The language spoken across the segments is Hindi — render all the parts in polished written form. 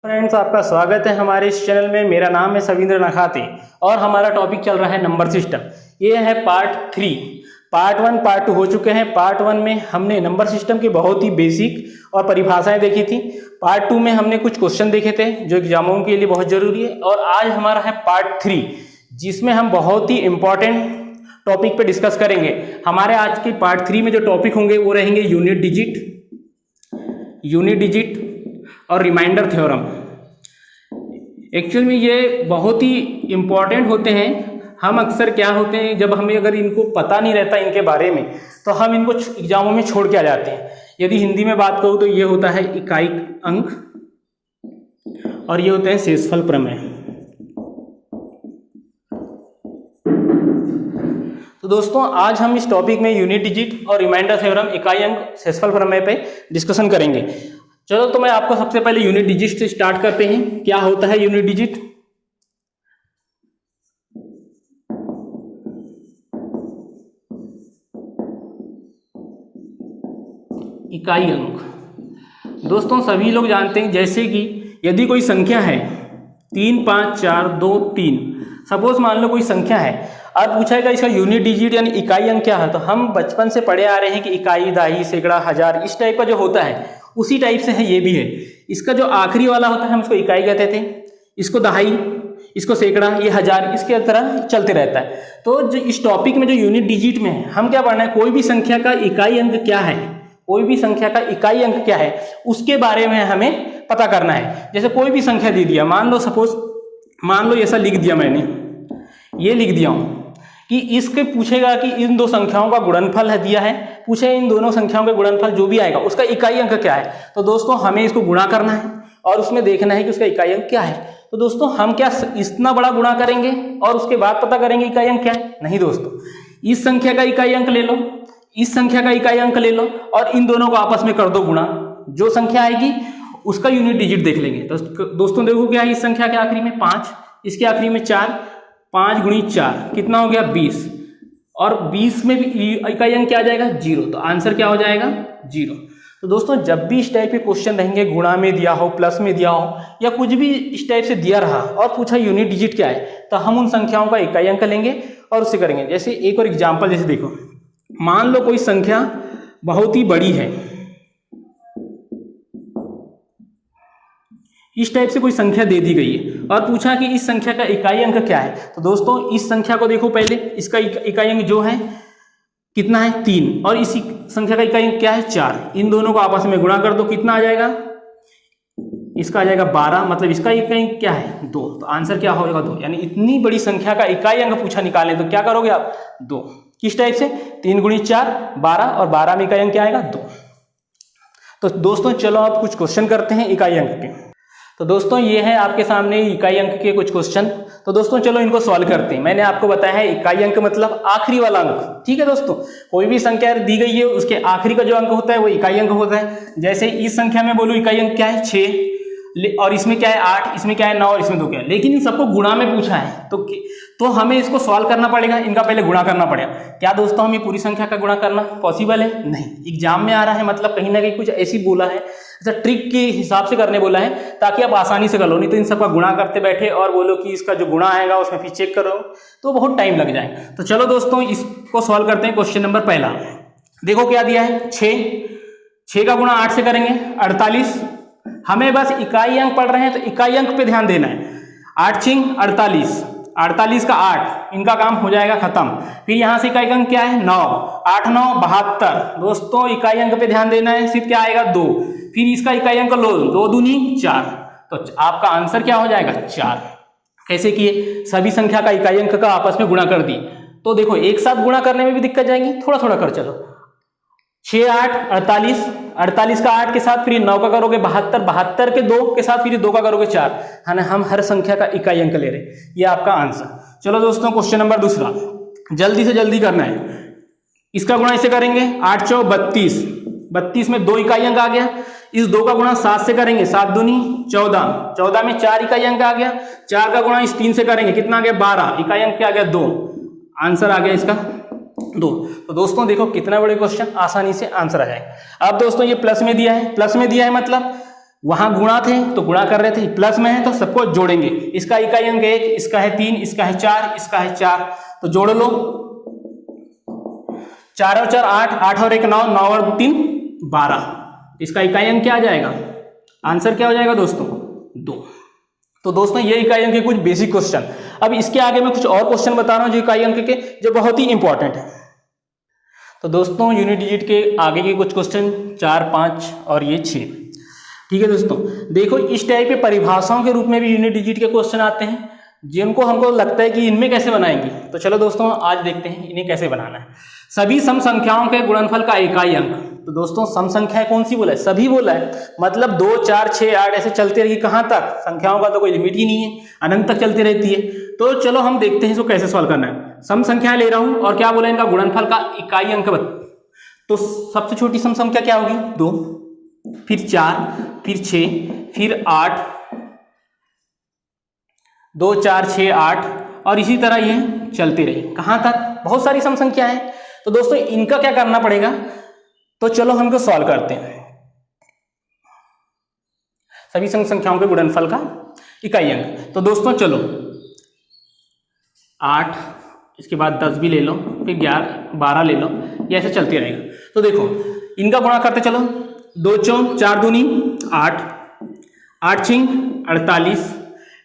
फ्रेंड्स, आपका स्वागत है हमारे इस चैनल में। मेरा नाम है सविंद्र नखाते और हमारा टॉपिक चल रहा है नंबर सिस्टम। ये है पार्ट 3। पार्ट 1 पार्ट 2 हो चुके हैं। पार्ट 1 में हमने नंबर सिस्टम की बहुत ही बेसिक और परिभाषाएं देखी थी। पार्ट 2 में हमने कुछ क्वेश्चन देखे थे जो एग्जामों के लिए बहुत जरूरी है। और आज हमारा है पार्ट 3 जिसमें हम बहुत ही इंपॉर्टेंट टॉपिक पे डिस्कस करेंगे। हमारे आज के पार्ट 3 में जो टॉपिक होंगे वो रहेंगे यूनिट डिजिट और रिमाइंडर थ्योरम। एक्चुअल में ये बहुत ही इम्पॉर्टेंट होते हैं। हम अक्सर क्या होते हैं, जब हमें अगर इनको पता नहीं रहता इनके बारे में तो हम इनको एग्जामों में छोड़ के आ जाते हैं। यदि हिंदी में बात करूँ तो ये होता है इकाई अंक और ये होते हैं शेषफल प्रमेय। तो दोस्तों, आज हम इस टॉपिक में यूनिट डिजिट और रिमाइंडर थ्योरम, इकाई अंक, शेषफल प्रमेय पे डिस्कशन करेंगे। चलो, तो मैं आपको सबसे पहले यूनिट डिजिट से स्टार्ट करते हैं। क्या होता है यूनिट डिजिट? इकाई अंक। दोस्तों, सभी लोग जानते हैं, जैसे कि यदि कोई संख्या है 3 5 4 2 3, सपोज मान लो कोई संख्या है और पूछा गया इसका यूनिट डिजिट यानी इकाई अंक क्या है, तो हम बचपन से पढ़े आ रहे हैं कि इकाई, दहाई, सैकड़ा, हजार, इस टाइप का जो होता है उसी टाइप से है ये भी है। इसका जो आखिरी वाला होता है हम इसको इकाई कहते थे, इसको दहाई, इसको सैकड़ा, ये हजार, इसके तरह चलते रहता है। तो जो इस टॉपिक में जो यूनिट डिजिट में है, हम क्या पढ़ना है, कोई भी संख्या का इकाई अंक क्या है, कोई भी संख्या का इकाई अंक क्या है उसके बारे में हमें पता करना है। जैसे कोई भी संख्या दे दिया, मान लो ऐसा लिख दिया मैंने, ये लिख दिया हूं कि इसके पूछेगा कि इन दो संख्याओं का गुणनफल है दिया है, पूछे इन दोनों संख्याओं का गुणनफल जो भी आएगा उसका इकाई अंक क्या है। तो दोस्तों, हमें इसको गुणा करना है और उसमें देखना है कि उसका इकाई अंक क्या है। तो दोस्तों, हम क्या इतना बड़ा गुणा करेंगे और उसके बाद पता करेंगे इकाई अंक क्या है? नहीं दोस्तों, इस संख्या का इकाई अंक ले लो, इस संख्या का इकाई अंक ले लो और इन दोनों को आपस में कर दो गुणा। जो संख्या आएगी उसका यूनिट डिजिट देख लेंगे। तो दोस्तों देखो क्या है, इस संख्या के आखिरी में 5, इसके आखिरी में 4, 5 गुणी 4 कितना हो गया 20, और 20 में भी इकाई अंक क्या आ जाएगा 0। तो आंसर क्या हो जाएगा 0। तो दोस्तों, जब भी इस टाइप के क्वेश्चन रहेंगे, गुणा में दिया हो, प्लस में दिया हो या कुछ भी इस टाइप से दिया रहा और पूछा यूनिट डिजिट क्या है, तो हम उन संख्याओं का इकाई अंक लेंगे और उससे करेंगे। जैसे एक और एग्जाम्पल, जैसे देखो, मान लो कोई संख्या बहुत ही बड़ी है, इस टाइप से कोई संख्या दे दी गई है और पूछा कि इस संख्या का इकाई अंक क्या है। तो दोस्तों, इस संख्या को देखो पहले, इसका इकाई अंक जो है कितना है 3 और इसी संख्या का इकाई अंक क्या है 4। इन दोनों को आपस में गुणा कर दो, कितना आ जाएगा, इसका आ जाएगा 12, मतलब इसका इकाई अंक क्या है 2। तो आंसर क्या होगा 2। यानी इतनी बड़ी संख्या का इकाई अंक पूछा निकालें तो क्या करोगे आप 2। किस टाइप से, 3 गुणी 4 12 और 12 में इकाई अंक क्या आएगा 2। तो दोस्तों, चलो आप कुछ क्वेश्चन करते हैं इकाई अंक के। तो दोस्तों, ये है आपके सामने इकाई अंक के कुछ क्वेश्चन। तो दोस्तों चलो इनको सॉल्व करते हैं। मैंने आपको बताया है इकाई अंक मतलब आखिरी वाला अंक, ठीक है दोस्तों। कोई भी संख्या दी गई है उसके आखिरी का जो अंक होता है वो इकाई अंक होता है। जैसे इस संख्या में बोलूं इकाई अंक क्या है 6, और इसमें क्या है 8, इसमें क्या है 9 और इसमें 2 क्या है, लेकिन इन सबको गुणा में पूछा है तो हमें इसको सॉल्व करना पड़ेगा, इनका पहले गुणा करना पड़ेगा। क्या दोस्तों हम ये पूरी संख्या का गुणा करना पॉसिबल है? नहीं। एग्जाम में आ रहा है मतलब कहीं ना कहीं कुछ ऐसी बोला है, ऐसा ट्रिक के हिसाब से करने बोला है ताकि आप आसानी से कर लो, नहीं तो इन सबका गुणा करते बैठे और बोलो कि इसका जो गुणा आएगा उसमें फिर चेक करो तो बहुत टाइम लग जाए। तो चलो दोस्तों, इसको सॉल्व करते हैं। क्वेश्चन नंबर पहला देखो क्या दिया है, 6 का गुणा 8 से करेंगे 48। हमें बस इकाई अंक पढ़ रहे हैं तो इकाई अंक पे ध्यान देना है। 8 6 48, 48 का 8, इनका काम हो जाएगा खत्म। फिर यहां से इकाई अंक क्या है 9, 8 9 72। दोस्तों, इकाई अंक पे ध्यान देना है, सिर्फ क्या आएगा 2। फिर इसका इकाई अंक लो, 2 दूनी 4। तो आपका आंसर क्या हो जाएगा 4। कैसे किए, सभी संख्या का इकाई अंक का आपस में गुणा कर दी। तो देखो एक साथ गुणा करने में भी दिक्कत जाएगी, थोड़ा थोड़ा कर चलो। 6 8 48, 48 का 8 के साथ फिर 9 का करोगे 72, 72 के 2 के साथ फिर 2 का करोगे 4, है ना। हम हर संख्या का इकाई अंक ले रहे, ये आपका आंसर। चलो दोस्तों, क्वेश्चन नंबर दूसरा, जल्दी से जल्दी करना है। इसका गुणा इसे करेंगे 8 4 32, 32 में 2 इकाई अंक आ गया। इस 2 का गुणा 7 से करेंगे, 7 दूनी 14, 14 में 4 इकाई अंक आ गया। 4 का गुणा इस 3 से करेंगे, कितना आ गया 12, इकाई अंक क्या आ गया 2। आंसर आ गया इसका 2। तो दोस्तों देखो कितना बड़े क्वेश्चन, आसानी से आंसर आ जाएगा। अब दोस्तों ये प्लस में दिया है, प्लस में दिया है मतलब वहां गुणा थे तो गुणा कर रहे थे, प्लस में है तो सबको जोड़ेंगे। इसका इकाई अंक 1, इसका है 3, इसका है 4, इसका है 4, तो जोड़ लो। 4 और 4 8, 8 और 1 9, 9 और 3 12। इसका इकाई अंक क्या आ जाएगा? आंसर क्या हो जाएगा दोस्तों? 2। तो दोस्तों ये इकाई अंक के कुछ बेसिक क्वेश्चन। अब इसके आगे मैं कुछ और क्वेश्चन बता रहा हूं जो इकाई अंक के, जो बहुत ही इंपॉर्टेंट है। तो दोस्तों यूनिट डिजिट के आगे के कुछ क्वेश्चन 4, 5 और ये 6। ठीक है दोस्तों, देखो इस टाइप के परिभाषाओं के रूप में भी यूनिट डिजिट के क्वेश्चन आते हैं, जिनको हमको लगता है कि इनमें कैसे बनाएंगे। तो चलो दोस्तों आज देखते हैं इन्हें कैसे बनाना है। सभी सम संख्याओं के गुणनफल का इकाई अंक। तो दोस्तों सम संख्या कौन सी बोला है? सभी बोला है, मतलब 2, 4, 6, 8 ऐसे चलते रहेगी। कहाँ तक? संख्याओं का तो कोई लिमिट ही नहीं है, अनंत तक चलती रहती है। तो चलो हम देखते हैं इसको कैसे सॉल्व करना है। सम संख्या ले रहा हूं और क्या बोला इनका गुणनफल का इकाई अंक। तो सबसे छोटी सम संख्या क्या होगी? 2, फिर 4, फिर 6, फिर 8, 2, 4, 6, 8 और इसी तरह ये चलती रही। कहां तक? बहुत सारी सम संख्या है। तो दोस्तों इनका क्या करना पड़ेगा? तो चलो हम इनको सॉल्व करते हैं। सभी सम संख्याओं के गुणनफल का इकाई अंक। तो दोस्तों चलो 8, इसके बाद 10 भी ले लो, फिर 11, 12 ले लो, ये ऐसे चलते रहेगा। तो देखो इनका गुणा करते चलो। 2 चौक 4 दूनी 8, 8 छिंग 48,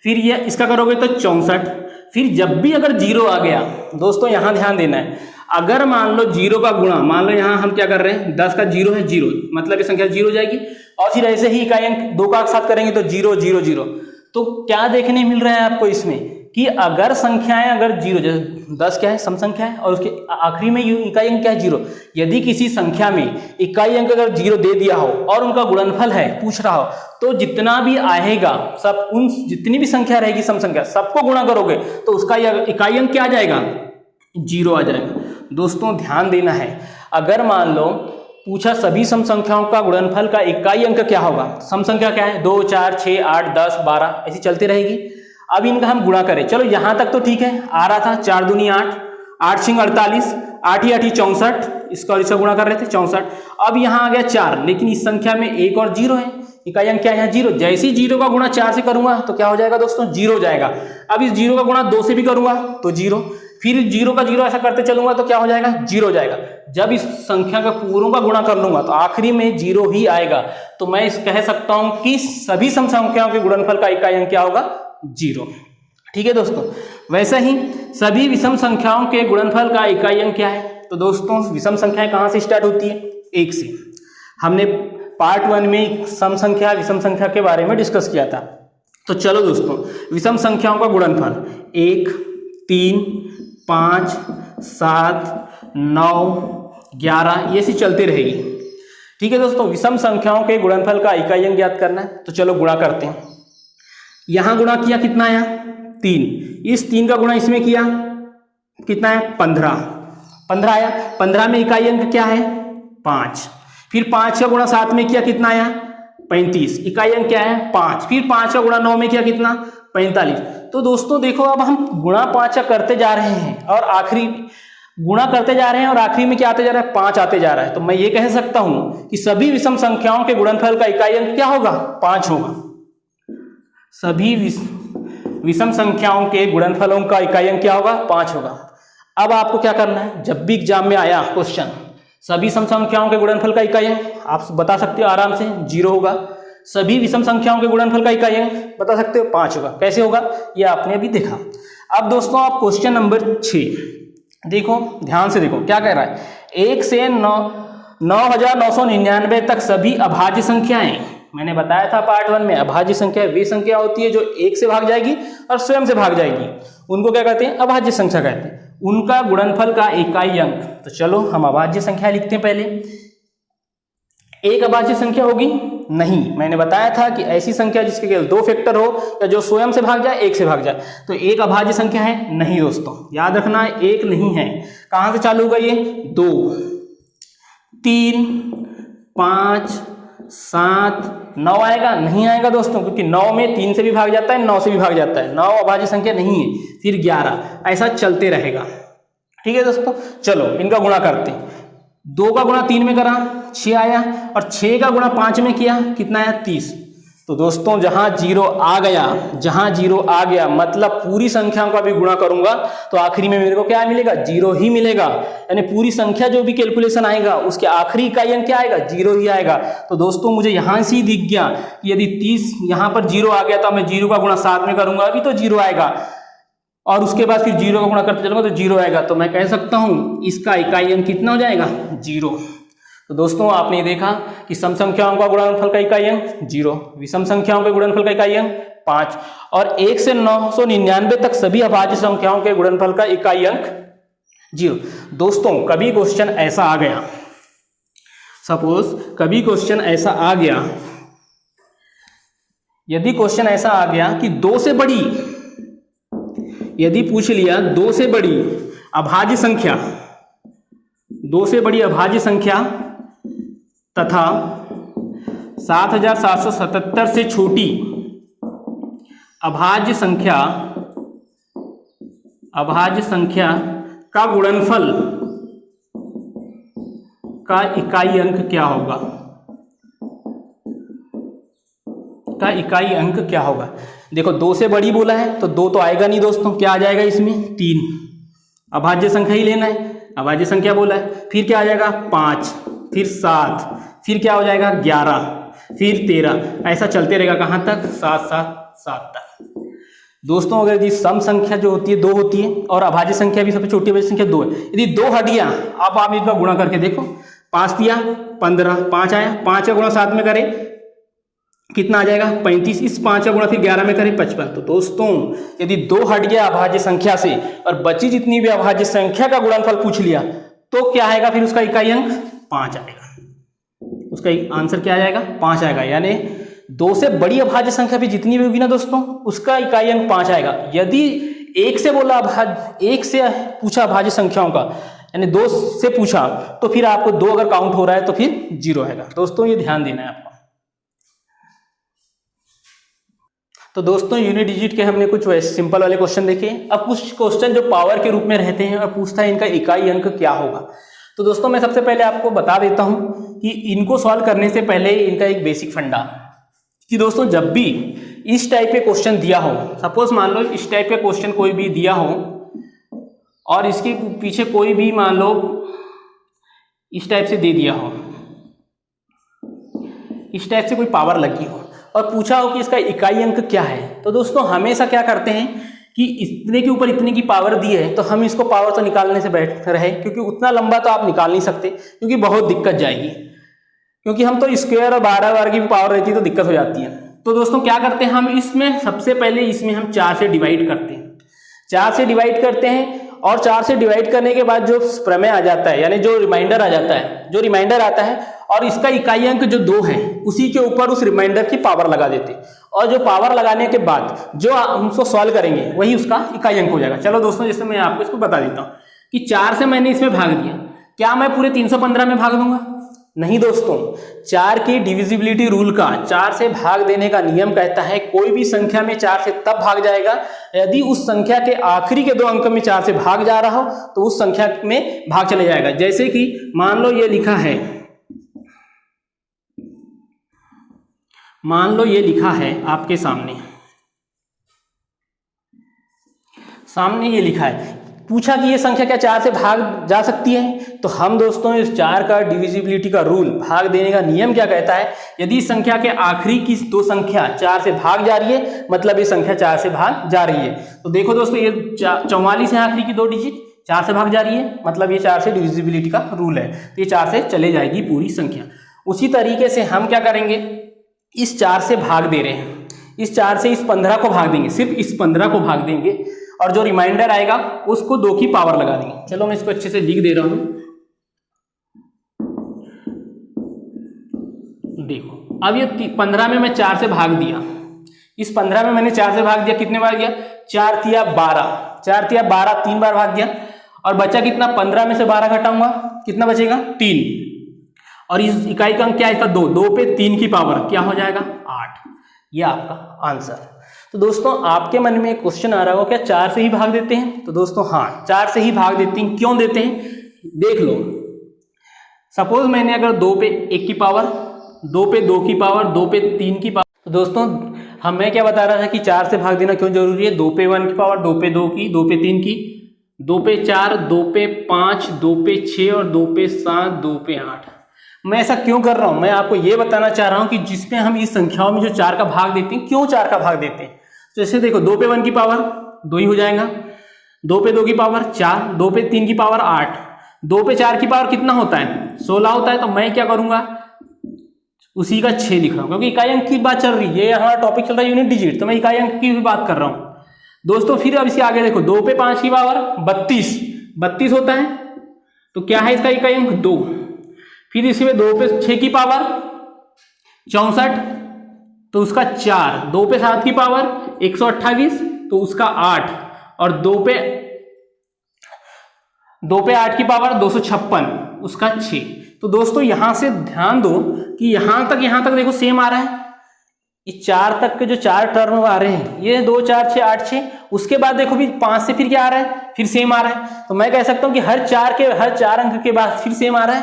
फिर ये इसका करोगे तो 64। फिर जब भी अगर 0 आ गया, दोस्तों यहां ध्यान देना है, अगर मान लो 0 का गुणा, मान लो यहां हम क्या कर रहे हैं 10 का 0 है 0, मतलब ये संख्या 0 हो जाएगी। और फिर ऐसे ही इकाई अंक 2 का साथ करेंगे तो 0 0 0। तो क्या देखने मिल रहा है आपको इसमें कि अगर संख्याएं अगर 0, जैसे 10 क्या है? सम संख्या है और उसके आखिरी में इकाई अंक क्या है? 0। यदि किसी संख्या में इकाई अंक अगर 0 दे दिया हो और उनका गुणनफल है पूछ रहा हो, तो जितना भी आएगा सब, उन जितनी भी संख्या रहेगी सम संख्या, सबको गुणा करोगे तो उसका इकाई अंक क्या आ जाएगा? 0 आ जाएगा। दोस्तों ध्यान देना है, अगर मान लो पूछा सभी सम संख्याओं का गुणनफल का इकाई अंक क्या होगा? सम संख्या क्या है? 2, 4, 6, 8, 10, 12 ऐसी चलती रहेगी। अब इनका हम गुणा करें, चलो यहां तक तो ठीक है, आ रहा था 4 दूनी 8, 8 छिंग 48, 8 ही 8 ही 64, इसका और इसका गुणा कर रहे थे 64। अब यहां आ गया 4, लेकिन इस संख्या में 1 और 0 है, इकाई अंक क्या है? 0। जैसे ही 0 का गुणा 4 से करूंगा तो क्या हो जाएगा दोस्तों? 0 हो जाएगा। अब इस 0 का गुणा 2 से भी करूंगा तो 0, फिर 0 का 0 ऐसा करते चलूंगा तो क्या हो जाएगा? 0 हो जाएगा। जब इस संख्या का पूरों का गुणा कर लूंगा तो आखिरी में 0 ही आएगा। तो मैं कह सकता हूं कि सभी सम संख्याओं के गुणनफल का इकाई अंक क्या होगा? 0। ठीक है दोस्तों, वैसे ही सभी विषम संख्याओं के गुणनफल का इकाई अंक क्या है? तो दोस्तों विषम संख्याएं कहां से स्टार्ट होती है? 1 से। हमने पार्ट 1 में सम संख्या विषम संख्या के बारे में डिस्कस किया था। तो चलो दोस्तों विषम संख्याओं का गुणनफल 1, 3, 5, 7, 9, 11 ये सी चलती रहेगी। ठीक है दोस्तों, विषम संख्याओं के गुणनफल का इकाई अंक ज्ञात करना है। तो चलो गुणा करते हैं। यहां गुणा किया, कितना आया? 3। इस 3 का गुणा इसमें किया, कितना है? 15। 15 आया। 15 में इकाई अंक क्या है? 5। फिर 5 का गुणा 7 में किया, कितना आया? 35। इकाई अंक क्या है? 5। फिर 5 का गुणा 9 में किया, कितना? 45। तो दोस्तों देखो अब हम गुणा 5 करते जा रहे हैं और आखिरी गुणा करते जा रहे हैं और आखिरी में क्या आते जा रहा है? 5 आते जा रहा है। तो मैं ये कह सकता हूं कि सभी विषम संख्याओं के गुणनफल का इकाई अंक क्या होगा? 5 होगा। सभी विषम संख्याओं के गुणनफलों का इकाई अंक क्या होगा? 5 होगा। अब आपको क्या करना है, जब भी एग्जाम में आया क्वेश्चन सभी सम संख्याओं के गुणनफल का इकाई अंक, आप बता सकते हो आराम से 0 होगा। सभी विषम संख्याओं के गुणनफल का इकाई अंक बता सकते हो 5 होगा। कैसे होगा ये आपने अभी देखा। अब दोस्तों आप क्वेश्चन नंबर 6 देखो, ध्यान से देखो क्या कह रहा है। 1 से 9999 तक सभी अभाज्य संख्याएं, मैंने बताया था पार्ट 1 में अभाज्य संख्या वे संख्या होती है जो 1 से भाग जाएगी और स्वयं से भाग जाएगी, उनको क्या कहते हैं? अभाज्य संख्या कहते हैं। उनका गुणनफल का इकाई अंक। तो चलो हम अभाज्य संख्या लिखते हैं। पहले एक अभाज्य संख्या होगी? नहीं, मैंने बताया था कि ऐसी संख्या जिसके केवल 2 फैक्टर हो या जो स्वयं से भाग जाए 1 से भाग जाए। तो एक अभाज्य संख्या है? नहीं दोस्तों, याद रखना 1 नहीं है। कहां से चालू होगा ये? 2, 3, 5, 7, 9 आएगा? नहीं आएगा दोस्तों, क्योंकि 9 में 3 से भी भाग जाता है, 9 से भी भाग जाता है। 9 अभाज्य संख्या नहीं है। फिर 11, ऐसा चलते रहेगा। ठीक है दोस्तों, चलो इनका गुणा करते हैं। 2 का गुणा 3 में करा 6 आया और 6 का गुणा 5 में किया, कितना आया? 30। तो दोस्तों जहां जीरो आ गया मतलब पूरी संख्याओं का भी गुणा करूंगा तो आखिरी में मेरे को क्या मिलेगा, जीरो ही मिलेगा। यानी पूरी संख्या जो भी कैलकुलेशन आएगा उसके आखिरी इकाई अंक क्या आएगा, जीरो ही आएगा। तो दोस्तों मुझे यहां से ही दिख गया कि यदि 30 यहां पर जीरो आ गया तो मैं जीरो का गुणा 7 में करूंगा अभी तो जीरो आएगा, और उसके बाद फिर जीरो का गुणा करते चलूंगा तो जीरो आएगा। तो मैं कह सकता हूं इसका इकाई अंक कितना हो जाएगा, जीरो। तो दोस्तों आपने देखा कि सम संख्याओं का गुणनफल का इकाई अंक 0, विषम संख्याओं के गुणनफल का इकाई अंक 5 और 1 से 999 तक सभी अभाज्य संख्याओं के गुणनफल का इकाई अंक 0। दोस्तों कभी क्वेश्चन ऐसा आ गया, सपोज कभी क्वेश्चन ऐसा आ गया, यदि क्वेश्चन ऐसा आ गया कि 2 से बड़ी, यदि पूछ लिया 2 से बड़ी अभाज्य संख्या, 2 से बड़ी अभाज्य संख्या तथा 7777 से छोटी अभाज्य संख्या का गुणनफल का इकाई अंक क्या होगा, देखो 2 से बड़ी बोला है तो 2 तो आएगा नहीं दोस्तों, क्या आ जाएगा इसमें, 3 अभाज्य संख्या ही लेना है, अभाज्य संख्या बोला है। फिर क्या आ जाएगा 5, फिर 7, फिर क्या हो जाएगा 11, फिर 13, ऐसा चलते रहेगा कहाँ तक, 7 7 7 तक। दोस्तों अगर यदि सम संख्या जो होती है 2 होती है और अभाज्य संख्या भी सबसे छोटी अभाज्य संख्या 2 है, यदि 2 हट गया, अब आप इनका गुणा करके देखो, 5 दिया 15, 5 आया, 5 का गुणा 7 में करें कितना आ जाएगा 35, इस 5 का गुणा फिर 11 में करें 55। तो दोस्तों यदि 2 हट गया अभाज्य संख्या से और बची जितनी भी अभाज्य संख्या का गुणनफल पूछ लिया तो क्या आएगा, फिर उसका इकाई अंक 5 आएगा, उसका आंसर क्या आ जाएगा 5 आएगा। यानी 2 से बड़ी अभाज्य संख्या भी जितनी भी होगी ना दोस्तों उसका इकाई अंक 5 आएगा। यदि 1 से बोला एक से पूछा अभाज्य संख्याओं का, यानी 2 से पूछा तो फिर आपको 2 अगर काउंट हो रहा है तो फिर 0 आएगा। दोस्तों ये ध्यान देना है आपको। तो दोस्तों यूनिट डिजिट के हमने कुछ सिंपल वाले क्वेश्चन देखे। अब कुछ क्वेश्चन जो पावर के रूप में रहते हैं और पूछता है इनका इकाई अंक क्या होगा। तो दोस्तों मैं सबसे पहले आपको बता देता हूं कि इनको सॉल्व करने से पहले इनका एक बेसिक फंडा कि दोस्तों जब भी इस टाइप के क्वेश्चन दिया हो, सपोज मान लो इस टाइप के क्वेश्चन कोई भी दिया हो और इसके पीछे कोई भी मान लो इस टाइप से दे दिया हो, इस टाइप से कोई पावर लगी हो और पूछा हो कि इसका इकाई अंक क्या है, तो दोस्तों हमेशा क्या करते हैं कि इतने के ऊपर इतने की पावर दी है तो हम इसको पावर तो निकालने से बैठ रहे, क्योंकि उतना लंबा तो आप निकाल नहीं सकते क्योंकि बहुत दिक्कत जाएगी, क्योंकि हम तो स्क्वायर और 12 बार की भी पावर रहती है तो दिक्कत हो जाती है। तो दोस्तों क्या करते हैं हम इसमें सबसे पहले इसमें हम 4 से डिवाइड करते हैं, 4 से डिवाइड करते हैं और 4 से डिवाइड करने के बाद जो प्रमेय आ जाता है यानी जो रिमाइंडर आ जाता है, जो रिमाइंडर आता है और इसका इकाई अंक जो 2 है उसी के ऊपर उस रिमाइंडर की पावर लगा देते हैं और जो पावर लगाने के बाद जो हम उसको सॉल्व करेंगे वही उसका इकाई अंक हो जाएगा। चलो दोस्तों जैसे मैं आपको इसको बता देता हूँ कि 4 से मैंने इसमें भाग दिया, क्या मैं पूरे 315 में भाग दूंगा, नहीं दोस्तों। 4 की डिविजिबिलिटी रूल का 4 से भाग देने का नियम कहता है कोई भी संख्या में 4 से तब भाग जाएगा यदि उस संख्या के आखिरी के 2 अंक में 4 से भाग जा रहा हो तो उस संख्या में भाग चले जाएगा। जैसे कि मान लो ये लिखा है, मान लो ये लिखा है आपके सामने ये लिखा है, पूछा कि ये संख्या क्या 4 से भाग जा सकती है, तो हम दोस्तों इस 4 का डिविजिबिलिटी का रूल, भाग देने का नियम क्या कहता है, यदि इस संख्या के आखिरी की 2 संख्या 4 से भाग जा रही है मतलब ये संख्या 4 से भाग जा रही है। तो देखो दोस्तों ये 44 है आखिरी की 2 डिजिट 4 से भाग जा रही है मतलब ये 4 से डिविजिबिलिटी का रूल है, तो ये 4 से चले जाएगी पूरी संख्या। उसी तरीके से हम क्या करेंगे, इस 4 से भाग दे रहे हैं, इस 4 से इस 15 को भाग देंगे, सिर्फ इस 15 को भाग देंगे और जो रिमाइंडर आएगा उसको 2 की पावर लगा देंगे। चलो मैं इसको अच्छे से लिख दे रहा हूं, देखो अब ये 15 में मैं 4 से भाग दिया, इस 15 में मैंने 4 से भाग दिया, कितने बार दिया, 4 तिया 12, 4 तिया 12 3 बार भाग दिया और बचा कितना, 15 में से 12 घटाऊंगा कितना बचेगा 3 और इस इकाई का अंक क्या है, 2, 2 पे 3 की पावर क्या हो जाएगा 8, ये आपका आंसर। तो दोस्तों आपके मन में एक क्वेश्चन आ रहा होगा क्या 4 से ही भाग देते हैं, तो दोस्तों हाँ 4 से ही भाग देते हैं। क्यों देते हैं देख लो, सपोज मैंने अगर 2 पे 1 की पावर, 2 पे 2 की पावर, 2 पे 3 की पावर, तो दोस्तों मैं क्या बता रहा था कि 4 से भाग देना क्यों जरूरी है। 2 पे 1 की पावर, 2 पे 2 की, 2 पे 3 की, 2 पे 4, 2 पे 5, 2 पे 6 और 2 पे 7, 2 पे 8। मैं ऐसा क्यों कर रहा हूं, मैं आपको ये बताना चाह रहा हूं कि जिसमें हम इस संख्याओं में जो 4 का भाग देते हैं, क्यों 4 का भाग देते हैं। तो जैसे देखो 2 पे 1 की पावर 2 ही हो जाएगा, 2 पे 2 की पावर 4, 2 पे 3 की पावर 8, 2 पे 4 की पावर कितना होता है 16 होता है। तो मैं क्या करूंगा, उसी का 6 लिख रहा हूं, क्योंकि इकाई अंक की बात चल रही है, ये हमारा टॉपिक चल रहा है यूनिट डिजिट, तो मैं इकाई अंक की भी बात कर रहा हूं दोस्तों। फिर अब इसके आगे देखो 2 पे 5 की पावर 32 होता है, तो क्या है इसका इकाई अंक 2। फिर इसमें 2 पे 6 की पावर 64, तो उसका 4, 2 पे 7 की पावर 128, तो उसका 8, और 2 पे 8 की पावर 256, उसका 6। तो दोस्तों यहां से ध्यान दो कि यहां तक देखो सेम आ रहा है, ये 4 तक के जो 4 टर्म आ रहे हैं, ये 2 4 6 8 6, उसके बाद देखो भी 5 से फिर क्या आ रहा है, फिर सेम आ रहा है। तो मैं कह सकता हूं कि हर 4 अंक के बाद फिर सेम आ रहा है,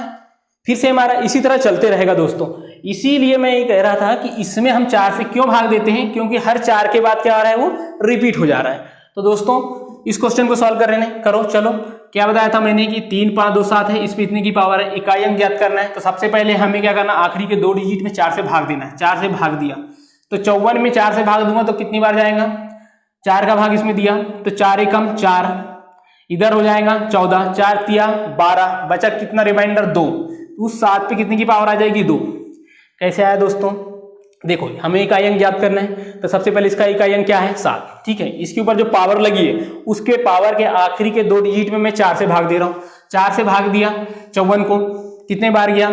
फिर सेम आ रहा है, इसी तरह चलते रहेगा दोस्तों। इसीलिए मैं ये कह रहा था कि इसमें हम 4 से क्यों भाग देते हैं, क्योंकि हर 4 के बाद क्या आ रहा है, वो रिपीट हो जा रहा है। तो दोस्तों इस क्वेश्चन को सॉल्व करने करो। चलो क्या बताया था मैंने कि 3 5 2 7 है, इसमें इतने की पावर है, इकाई अंक ज्ञात करना है। तो सबसे पहले हमें क्या करना, आखिरी के 2 डिजिट में 4 से भाग देना है। 4 से भाग दिया तो 54 में 4 से भाग दूंगा तो कितनी बार जाएगा, 4 का भाग इसमें दिया तो 4 एकम 4, इधर हो जाएगा 14, 4 तिया 12, बचा कितना रिमाइंडर 2, उस 7 पे कितने की पावर आ जाएगी 2। कैसे आया दोस्तों, देखो हमें इकाई अंक ज्ञात करना है, तो सबसे पहले इसका इकाई अंक क्या है 7, ठीक है। इसके ऊपर जो पावर लगी है उसके पावर के आखिरी के 2 डिजिट में मैं 4 से भाग दे रहा हूं। 4 से भाग दिया 54 को, कितने बार गया,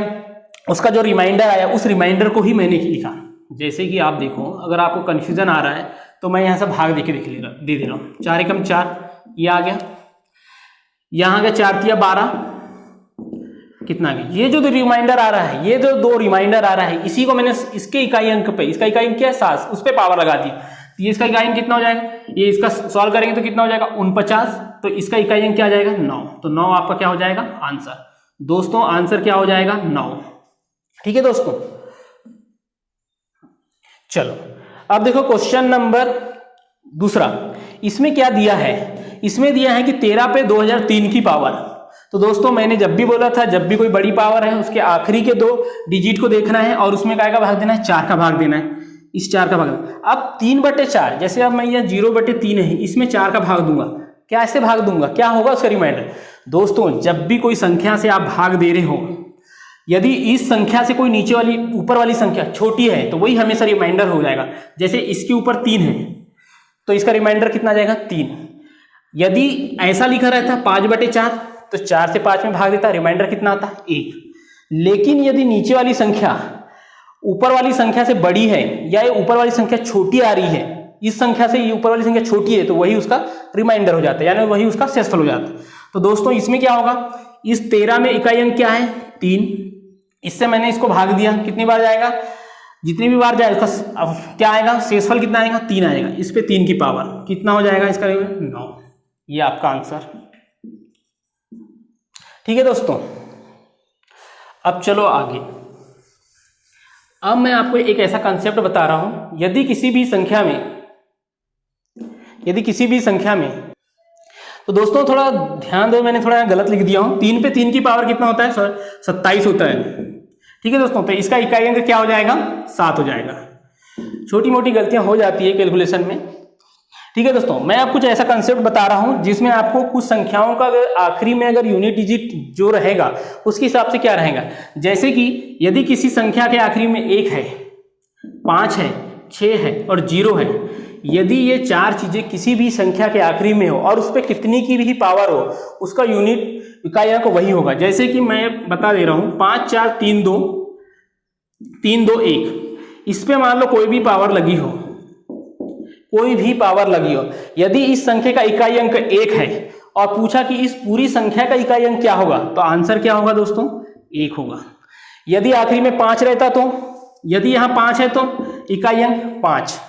उसका जो रिमाइंडर आया उस रिमाइंडर को ही मैंने लिखा। जैसे कि आप देखो, अगर आपको कंफ्यूजन आ रहा है तो मैं यहां से भाग दे दे रहा हूं। 4 एकम 4, ये आ गया, यहां आ गया 4 तिया 12, कितना गया, ये जो रिमाइंडर आ रहा है, ये जो 2 रिमाइंडर आ रहा है, इसी को मैंने इसके इकाई अंक पे, इसका इकाई अंक क्या है 7, उस पे पावर लगा दी। तो ये इसका इकाई अंक कितना हो जाएगा, ये इसका सॉल्व करेंगे तो कितना हो जाएगा 49, तो इसका इकाई अंक क्या आ जाएगा 9। तो 9 आपका क्या हो जाएगा आंसर। दोस्तों आंसर क्या हो जाएगा 9, ठीक है दोस्तों। चलो अब देखो क्वेश्चन नंबर दूसरा, इसमें क्या दिया है, इसमें दिया है कि 13 पे 2003 की पावर। तो दोस्तों मैंने जब भी बोला था, जब भी कोई बड़ी पावर है उसके आखिरी के 2 डिजिट को देखना है और उसमें काय का भाग देना है, 4 का भाग देना है, इस 4 का भाग। अब 3/4, जैसे अब मैं ये 0/3 है, इसमें 4 का भाग दूंगा, क्या ऐसे भाग दूंगा, क्या होगा उसका रिमाइंडर। दोस्तों जब भी कोई संख्या से आप भाग दे रहे हो, यदि इस संख्या से कोई नीचे वाली ऊपर वाली संख्या छोटी है तो वही हमेशा रिमाइंडर हो जाएगा। जैसे इसके ऊपर 3 है तो इसका रिमाइंडर कितना जाएगा 3। यदि ऐसा लिखा रहता 5/4 तो 4 से 5 में भाग देता, रिमाइंडर कितना आता 1। लेकिन यदि नीचे वाली संख्या ऊपर वाली संख्या से बड़ी है या ये ऊपर वाली संख्या छोटी आ रही है, इस संख्या से ये ऊपर वाली संख्या छोटी है, तो वही उसका रिमाइंडर हो जाता है, यानी वही उसका शेषफल हो जाता है। तो दोस्तों इसमें क्या होगा, इस 13 में इकाई अंक क्या है 3, इससे मैंने इसको भाग दिया, कितनी बार जाएगा, जितनी भी बार जाए उसका अब क्या आएगा, शेषफल कितना आएगा 3 आएगा, इस पे 3 की पावर कितना हो जाएगा इसका 9। ये आपका आंसर, ठीक है दोस्तों। अब चलो आगे, अब मैं आपको एक ऐसा कंसेप्ट बता रहा हूं, यदि किसी भी संख्या में तो दोस्तों थोड़ा ध्यान दो, मैंने थोड़ा गलत लिख दिया हूं। 3 पे 3 की पावर कितना होता है 27 होता है, ठीक है दोस्तों। तो इसका इकाई अंक क्या हो जाएगा 7 हो जाएगा। छोटी मोटी गलतियां हो जाती है कैलकुलेशन में, ठीक है दोस्तों। मैं आपको कुछ ऐसा कंसेप्ट बता रहा हूं जिसमें आपको कुछ संख्याओं का अगर आखिरी में अगर यूनिट डिजिट जो रहेगा उसके हिसाब से क्या रहेगा। जैसे कि यदि किसी संख्या के आखिरी में 1 है, 5 है, 6 है और 0 है, यदि ये 4 चीजें किसी भी संख्या के आखिरी में हो और उस पर कितनी की भी पावर हो, उसका यूनिट इकाई अंक वही होगा। जैसे कि मैं बता दे रहा हूं 5 4 3 2 3 2 1, इस पे मान लो कोई भी पावर लगी हो, यदि इस संख्या का इकाई अंक 1 है और पूछा कि इस पूरी संख्या का इकाई अंक क्या होगा, तो आंसर क्या होगा दोस्तों 1 होगा। यदि आखिरी में 5 रहता तो, यदि यहां 5 है तो इकाई अंक 5,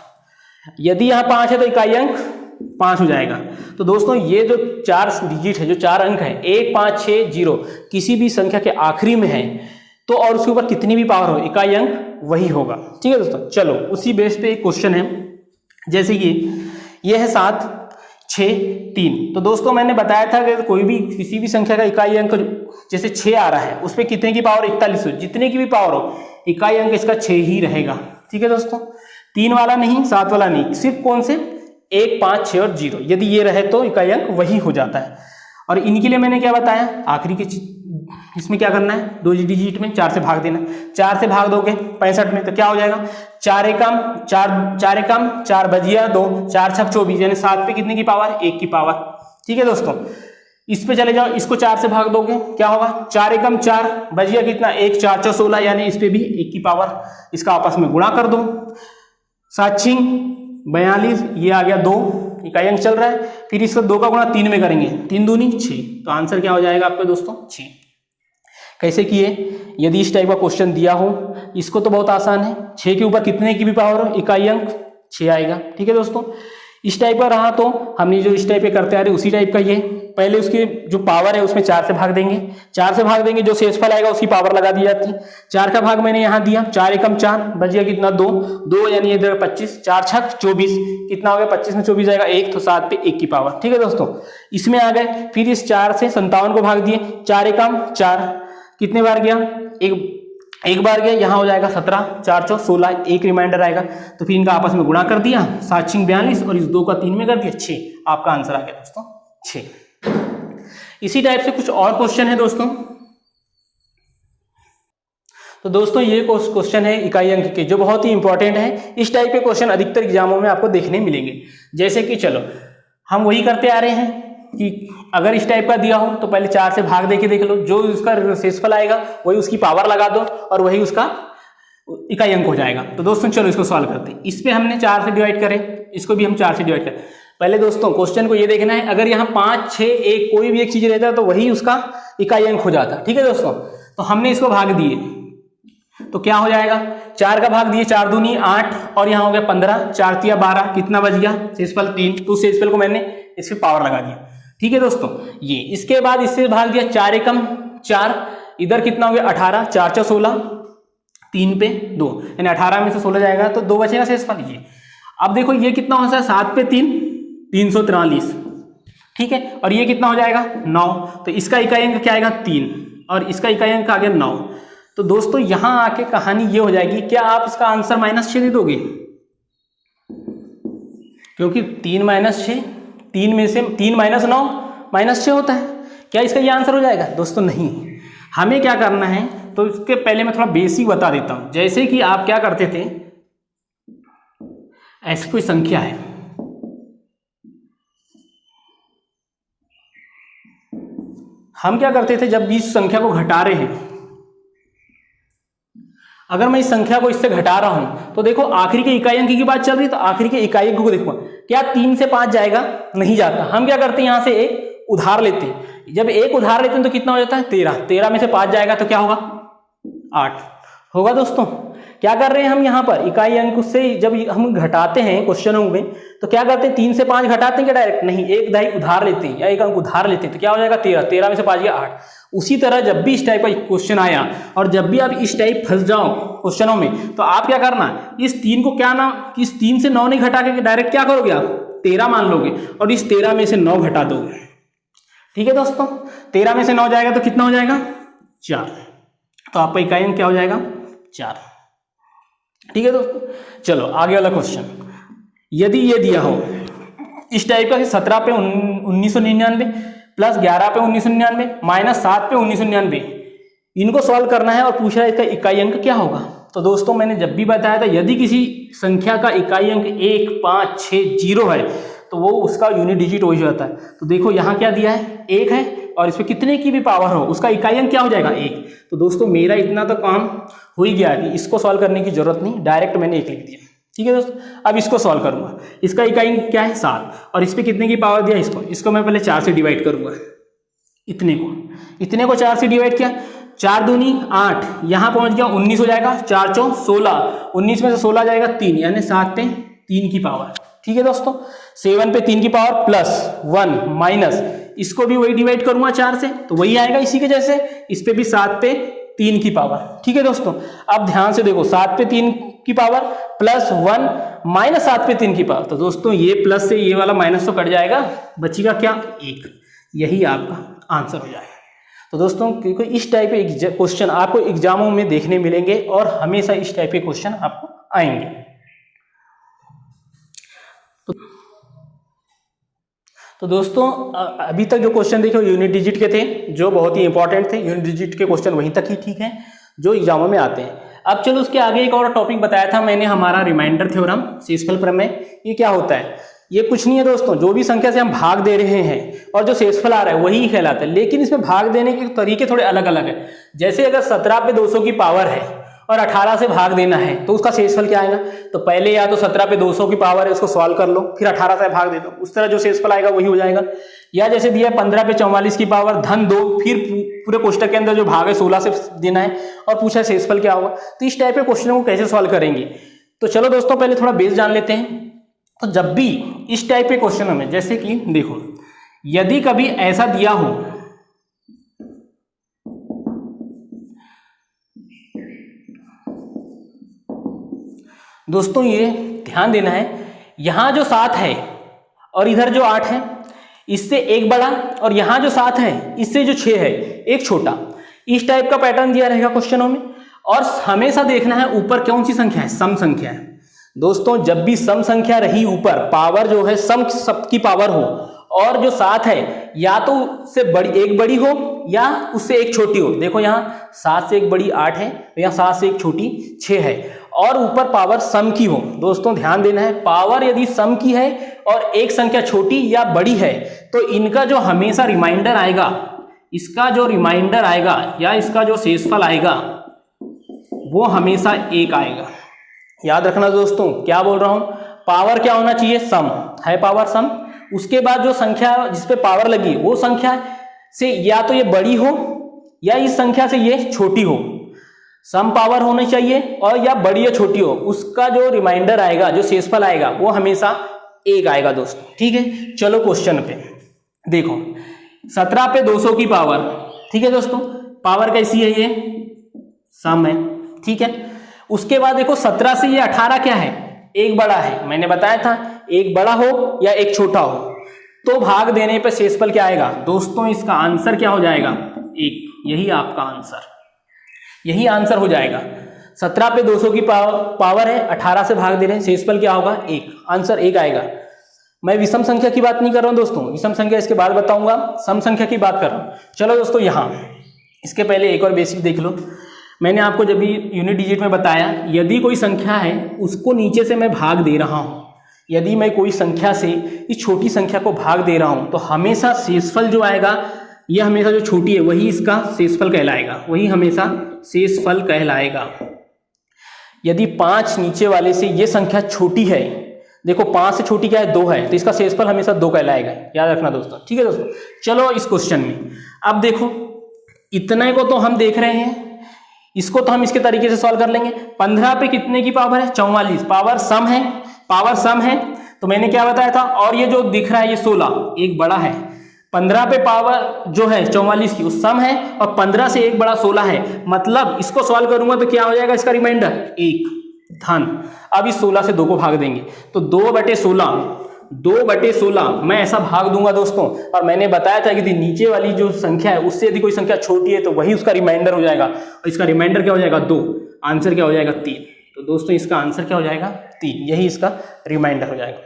यदि यहां 5 है तो इकाई अंक 5 हो जाएगा। तो दोस्तों ये जो 4 डिजिट है, जो 4 अंक है 1 5 6 0, किसी भी संख्या के आखिरी में है तो और उसके ऊपर कितनी भी पावर हो, इकाई अंक वही होगा। ठीक है दोस्तों, चलो उसी बेस पे एक क्वेश्चन है, जैसे कि ये है 7, 6, 3। तो दोस्तों मैंने बताया था कि कोई भी किसी भी संख्या का इकाई अंक जैसे 6 आ रहा है, उस पर कितने की पावर 41 हो, जितने की भी पावर हो, इकाई अंक इसका 6 ही रहेगा। ठीक है दोस्तों, 3 वाला नहीं, 7 वाला नहीं, सिर्फ कौन से 1, 5, 6 और 0, यदि ये रहे तो इकाई अंक वही हो जाता है। और इनके लिए मैंने क्या बताया, आखिरी के इसमें क्या करना है, 2 डिजिट में 4 से भाग देना। 4 से भाग दोगे 65 में तो क्या हो जाएगा, 4 एकम 4 बजिया 2, 4 छक 24, यानी 7 पे कितने की पावर, 1 की पावर। ठीक है दोस्तों, इस पे चले जाओ, इसको 4 से भाग दोगे क्या होगा, 4 एकम 4 बजिया कितना 1, 4 4 16, यानी इस पे भी 1 की पावर। इसका आपस में गुणा कर दो, 7 6 42, ये आ गया 2, इकाई अंक चल रहा है। फिर इसको 2 का गुणा 3 में करेंगे, 3 दूनी 6, तो आंसर क्या हो जाएगा आपके दोस्तों 6। कैसे किए, यदि इस टाइप का क्वेश्चन दिया हो, इसको तो बहुत आसान है, 6 के ऊपर कितने की भी पावर हो, इकाई अंक 6 आएगा। ठीक है दोस्तों, इस टाइप का रहा तो हमने जो इस टाइप पे करते आ रहे उसी टाइप का ये, पहले उसकी जो पावर है उसमें 4 से भाग देंगे, 4 से भाग देंगे, जो शेषफल आएगा उसकी पावर लगा दी जाती है। 4 का भाग मैंने यहाँ दिया, 4 एकम 4 बचिए कितना 2 यानी इधर 25, 4 छक 24, कितना हो गया 25 में 24 आएगा 1, तो 7 पे 1 की पावर। ठीक है दोस्तों, इसमें आ गए, फिर इस 4 से 57 को भाग दिए, 4 एकम 4 कितने बार गया, एक बार गया, यहाँ हो जाएगा 17, 4 4 16, एक रिमाइंडर आएगा, तो फिर इनका आपस में गुणा कर दिया, 7 6 42 और इस 2 का 3 में कर दिया 6, आपका आंसर आ गया दोस्तों 6। इसी टाइप से कुछ और क्वेश्चन है दोस्तों। तो दोस्तों ये क्वेश्चन है इकाई अंक के, जो बहुत ही इंपॉर्टेंट है। इस टाइप के क्वेश्चन अधिकतर एग्जामों में आपको देखने मिलेंगे। जैसे कि चलो हम वही करते आ रहे हैं कि अगर इस टाइप का दिया हो तो पहले 4 से भाग देके देख लो, जो उसका शेषफल आएगा वही उसकी पावर लगा दो और वही उसका इकाई अंक हो जाएगा। तो दोस्तों चलो इसको सॉल्व करते हैं। इस पे हमने 4 से डिवाइड करें, इसको भी हम 4 से डिवाइड करें। पहले दोस्तों क्वेश्चन को ये देखना है, अगर यहाँ 5 6 1 कोई भी एक चीज रहता है तो वही उसका इकाई अंक हो जाता है। ठीक है दोस्तों, तो हमने इसको भाग दिए तो क्या हो जाएगा, 4 का भाग दिए, 4 दूनी 8 और यहाँ हो गया 15, 4 तिया 12, कितना बच गया शेषफल 3, तो शेषफल को मैंने इसकी पावर लगा दिया। ठीक है दोस्तों, ये इसके बाद इससे भाग दिया, 4 एकम 4, इधर कितना हो गया 18, 4 4 16, 3 पे 2, यानी 18 में से 16 जाएगा तो 2 बचेगा शेषफल। ये अब देखो ये कितना हो जाएगा, 7 पे 3 343। ठीक है, और ये कितना हो जाएगा 9, तो इसका इकाई अंक क्या आएगा 3 और इसका इकाई अंक आ गया 9। तो दोस्तों यहां आके कहानी ये हो जाएगी, क्या आप इसका आंसर -6 दे दोगे, क्योंकि 3 - 6, 3 में से 3 - 9 -6 होता है। क्या इसका ये आंसर हो जाएगा दोस्तों, नहीं। हमें क्या करना है, तो इसके पहले मैं थोड़ा बेसिक बता देता हूं। जैसे कि आप क्या करते थे, ऐसी कोई संख्या है, हम क्या करते थे जब भी इस संख्या को घटा रहे हैं, अगर मैं इस संख्या को इससे घटा रहा हूं तो देखो आखिरी के इकाई अंक की बात चल रही है, तो आखिरी के इकाई अंक को देखो, क्या 3 से 5 जाएगा, नहीं जाता। हम क्या करते हैं, यहां से एक उधार लेते हैं, जब एक उधार लेते हैं तो कितना हो जाता है 13, 13 में से 5 जाएगा तो क्या होगा 8 होगा। दोस्तों क्या कर रहे हैं हम यहाँ पर, इकाई अंक से जब हम घटाते हैं क्वेश्चनों में तो क्या करते हैं, 3 से 5 घटाते हैं क्या डायरेक्ट, नहीं, एक दाई उधार लेते हैं या एक अंक उधार लेते हैं, तो क्या हो जाएगा 13, 13 में से 5 गया 8। उसी तरह जब भी इस टाइप का क्वेश्चन आया और जब भी आप इस टाइप फंस जाओ क्वेश्चनों में, तो आप क्या करना, इस 3 को क्या ना, इस 3 से 9 नहीं घटा के डायरेक्ट क्या करोगे आप 13 मान लोगे और इस 13 में से 9 घटा दोगे। ठीक है दोस्तों, 13 में से 9 जाएगा तो कितना हो जाएगा 4, तो आपका इकाई अंक क्या हो जाएगा 4। ठीक है दोस्तों, चलो आगे वाला क्वेश्चन। यदि ये दिया हो इस टाइप का 17 पे 1999 प्लस 11 पे 1999 माइनस 7 पे 1999, इनको सॉल्व करना है और पूछ रहा है इसका इकाई अंक क्या होगा। तो दोस्तों मैंने जब भी बताया था, यदि किसी संख्या का इकाई अंक 1 5 6 0 है तो वो उसका यूनिट डिजिट हो जाता है। तो देखो यहाँ क्या दिया है, 1 है और इसमें कितने की भी पावर हो उसका इकाई अंक क्या हो जाएगा 1। तो दोस्तों मेरा इतना तो काम हो ही गया कि इसको सॉल्व करने की जरूरत नहीं, डायरेक्ट मैंने 1 लिख दिया। ठीक है दोस्तों, अब इसको सॉल्व करूंगा, इसका इकाई अंक क्या है 7 और इस पर कितने की पावर दिया, इसको मैं पहले 4 से डिवाइड करूंगा, इतने को 4 से डिवाइड किया, 4 दूनी 8, यहाँ पहुंच गया 19 हो जाएगा, 4 4 16, 19 में से 16 जाएगा 3, यानी 7 पे 3 की पावर। ठीक है दोस्तों, 7 पे 3 की पावर प्लस 1 माइनस, इसको भी वही डिवाइड करूंगा 4 से तो वही आएगा इसी के जैसे, इस पे भी 7 पे 3 की पावर। ठीक है दोस्तों, अब ध्यान से देखो 7 पे 3 की पावर प्लस 1 माइनस 7 पे 3 की पावर। तो दोस्तों ये प्लस से ये वाला माइनस तो कट जाएगा, बचेगा क्या 1। यही आपका आंसर हो जाएगा। तो दोस्तों क्योंकि इस टाइप के क्वेश्चन आपको एग्जामों में देखने मिलेंगे और हमेशा इस टाइप के क्वेश्चन आपको आएंगे। तो दोस्तों अभी तक जो क्वेश्चन देखे यूनिट डिजिट के थे, जो बहुत ही इंपॉर्टेंट थे। यूनिट डिजिट के क्वेश्चन वहीं तक ही ठीक है जो एग्जामों में आते हैं। अब चलो उसके आगे एक और टॉपिक बताया था मैंने, हमारा रिमाइंडर थ्योरम, शेषफल प्रमेय। ये क्या होता है? ये कुछ नहीं है दोस्तों, जो भी संख्या से हम भाग दे रहे हैं और जो शेषफल आ रहा है वही कहलाता है, लेकिन इसमें भाग देने के तरीके थोड़े अलग अलग है। जैसे अगर 17 पे 200 की पावर है और 18 से भाग देना है तो उसका शेषफल क्या आएगा? तो पहले या तो 17 पे 200 की पावर है उसको सॉल्व कर लो, फिर 18 से भाग दे दो, उस तरह जो शेषफल आएगा वही हो जाएगा। या जैसे दिया 15 पे 44 की पावर धन 2, फिर पूरे कोष्टक के अंदर जो भाग है 16 से देना है और पूछा शेषफल क्या होगा। तो इस टाइप के क्वेश्चन को कैसे सॉल्व करेंगे? तो चलो दोस्तों पहले थोड़ा बेस जान लेते हैं। तो जब भी इस टाइप के क्वेश्चनों में, जैसे कि देखो यदि कभी ऐसा दिया हो दोस्तों, ये ध्यान देना है, यहां जो 7 है और इधर जो 8 है, इससे एक बड़ा, और यहां जो 7 है इससे जो 6 है एक छोटा। इस टाइप का पैटर्न दिया रहेगा क्वेश्चनों में। और हमेशा देखना है ऊपर कौन सी संख्या है? सम संख्या है दोस्तों। जब भी सम संख्या रही ऊपर, पावर जो है सम सबकी पावर हो, और जो 7 है या तो उससे बड़ी एक बड़ी हो या उससे एक छोटी हो। देखो यहाँ 7 से एक बड़ी 8 है, यहाँ 7 से एक छोटी 6 है, और ऊपर पावर सम की हो। दोस्तों ध्यान देना है, पावर यदि सम की है और एक संख्या छोटी या बड़ी है तो इनका जो हमेशा रिमाइंडर आएगा, इसका जो रिमाइंडर आएगा या इसका जो शेषफल आएगा वो हमेशा 1 आएगा। याद रखना दोस्तों, क्या बोल रहा हूं, पावर क्या होना चाहिए? सम है, पावर सम। उसके बाद जो संख्या जिसपे पावर लगी वो संख्या से या तो ये बड़ी हो या इस संख्या से ये छोटी हो। सम पावर होनी चाहिए और या बड़ी या छोटी हो, उसका जो रिमाइंडर आएगा, जो शेषफल आएगा वो हमेशा 1 आएगा दोस्तों। ठीक है, चलो क्वेश्चन पे देखो 17 पे 200 की पावर। ठीक है दोस्तों, पावर कैसी है? ये सम है। ठीक है, उसके बाद देखो 17 से ये 18 क्या है? एक बड़ा है। मैंने बताया था एक बड़ा हो या एक छोटा हो तो भाग देने पे शेषफल क्या आएगा? दोस्तों इसका आंसर क्या हो जाएगा? 1। यही आपका आंसर, यही आंसर हो जाएगा। 17 पे 200 की पावर है, 18 से भाग दे रहे हैं, शेषफल क्या होगा? 1। आंसर 1 आएगा। मैं विषम संख्या की बात नहीं कर रहा हूं दोस्तों, विषम संख्या इसके बाद बताऊंगा, सम संख्या की बात कर रहा हूं। चलो दोस्तों, यहां इसके पहले एक और बेसिक देख लो। मैंने आपको जब भी यूनिट डिजिट में बताया, यदि कोई संख्या है उसको नीचे से मैं भाग दे रहा हूं, यदि मैं कोई संख्या से इस छोटी संख्या को भाग दे रहा हूं तो हमेशा शेषफल जो आएगा, यह हमेशा जो छोटी है वही इसका शेषफल कहलाएगा, वही हमेशा शेषफल कहलाएगा। यदि 5 नीचे वाले से ये संख्या छोटी है, देखो 5 से छोटी क्या है? 2 है, तो इसका शेषफल हमेशा 2 कहलाएगा। याद रखना दोस्तों। ठीक है दोस्तों, चलो इस क्वेश्चन में अब देखो, इतने को तो हम देख रहे हैं, इसको तो हम इसके तरीके से सॉल्व कर लेंगे। 15 पे कितने की पावर है? 44। पावर सम है, पावर सम है तो मैंने क्या बताया था, और ये जो दिख रहा है ये 16 एक बड़ा है। 15 पे पावर जो है 44 की वो सम है, और 15 से एक बड़ा 16 है, मतलब इसको सॉल्व करूंगा तो क्या हो जाएगा? इसका रिमाइंडर 1 धन। अब इस 16 से 2 को भाग देंगे तो 2/16 मैं ऐसा भाग दूंगा दोस्तों। और मैंने बताया था कि नीचे वाली जो संख्या है उससे यदि कोई संख्या छोटी है तो वही उसका रिमाइंडर हो जाएगा, और इसका रिमाइंडर क्या हो जाएगा? 2। आंसर क्या हो जाएगा? 3। तो दोस्तों इसका आंसर क्या हो जाएगा? 3। यही इसका रिमाइंडर हो जाएगा।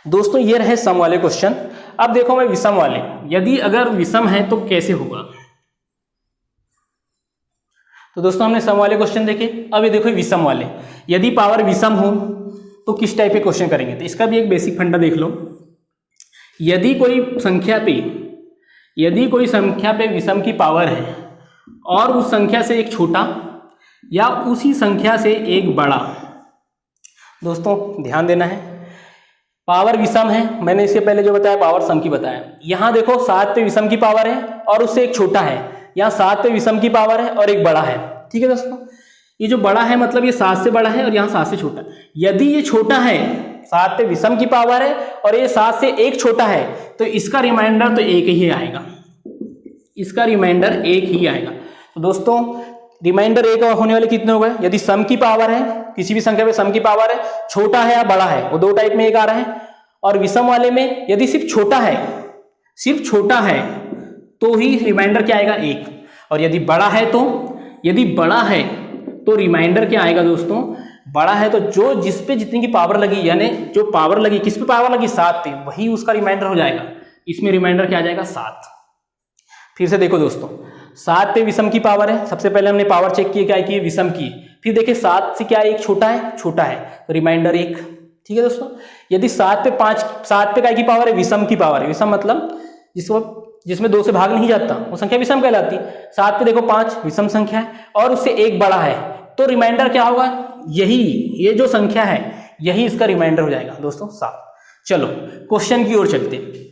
दोस्तों ये रहे सम वाले क्वेश्चन। अब देखो मैं विषम वाले, यदि अगर विषम है तो कैसे होगा। तो दोस्तों हमने सम वाले क्वेश्चन देखे, अब ये देखो विषम वाले। यदि पावर विषम हो तो किस टाइप के क्वेश्चन करेंगे? तो इसका भी एक बेसिक फंडा देख लो। यदि कोई संख्या पे विषम की पावर है और उस संख्या से एक छोटा या उसी संख्या से एक बड़ा, दोस्तों ध्यान देना है, पावर विषम है, मैंने इसके पहले जो बताया पावर सम की बताया। यहां देखो 7 पे विषम की पावर है और उससे एक छोटा है, यहाँ 7 पे विषम की पावर है और एक बड़ा है। ठीक है दोस्तों, ये जो बड़ा है मतलब ये 7 से बड़ा है और यहाँ 7 से छोटा। यदि ये छोटा है, 7 पे विषम की पावर है और ये 7 से एक छोटा है, तो इसका रिमाइंडर तो 1 ही आएगा, इसका रिमाइंडर 1 ही आएगा। तो दोस्तों रिमाइंडर एक होने वाले कितने हो गए? यदि सम की पावर है, किसी भी संख्या पे सम की पावर है, छोटा है या बड़ा है, वो दो टाइप में एक आ रहा है। और विषम वाले में यदि सिर्फ छोटा है तो ही रिमाइंडर क्या आएगा? एक। और यदि बड़ा है तो रिमाइंडर क्या आएगा दोस्तों? बड़ा है तो जो जिस पे जितनी की पावर लगी, यानी जो पावर लगी, किस पे पावर लगी? 7 पे, वही उसका रिमाइंडर हो जाएगा। इसमें रिमाइंडर क्या आ जाएगा? 7। फिर से देखो दोस्तों, 7 पे विषम की पावर है, सबसे पहले हमने पावर चेक की, क्या की? विषम की। फिर देखिए 7 से क्या एक छोटा है तो रिमाइंडर 1। ठीक है दोस्तों। यदि 7 पे क्या की पावर है? विषम की पावर है। विषम मतलब जिसमें 2 से भाग नहीं जाता, वो संख्या विषम कहलाती है। 7 पे देखो 5 विषम संख्या है और उससे एक बड़ा है, तो रिमाइंडर क्या होगा? ये जो संख्या है यही इसका रिमाइंडर हो जाएगा दोस्तों 7। चलो क्वेश्चन की ओर चलते हैं।